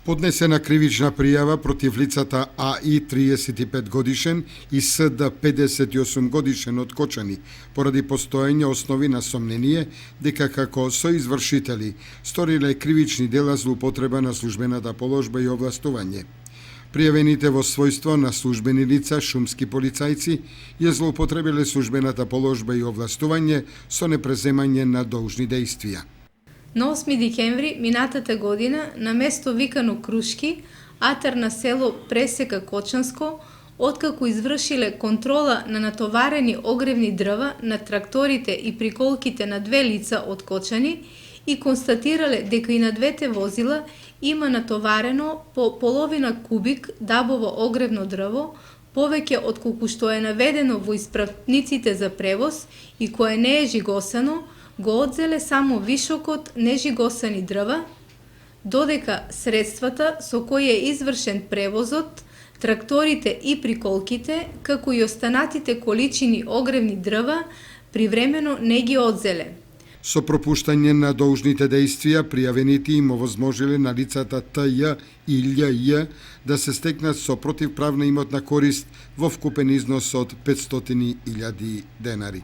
Поднесена кривична пријава против лицата АИ 35 годишен и СД 58 годишен од Кочани поради постоење основи на сомнение дека како соизвршители сториле кривични дела злоупотреба на службената положба и овластување. Пријавените во својство на службени лица, шумски полицајци, ја злоупотребиле службената положба и овластување со непреземање на должни дејствија. На 8 декември минатата година, на место викано Крушки, атар на село Пресека Кочанско, откако извршиле контрола на натоварени огревни дрва на тракторите и приколките на две лица од Кочани и констатирале дека и на двете возила има натоварено по половина кубик дабово огревно дрво, повеќе од колку што е наведено во исправниците за превоз и кое не е жигосано, го одзеле само вишокот нежигосани дрва, додека средствата со кои е извршен превозот, тракторите и приколките, како и останатите количини огревни дрва, привремено не ги одзеле. Со пропуштање на должните дејствија, пријавените им овозможиле на лицата ТЈ и љЈ да се стекнат со противправна имотна корист во вкупен износ од 500.000 денари.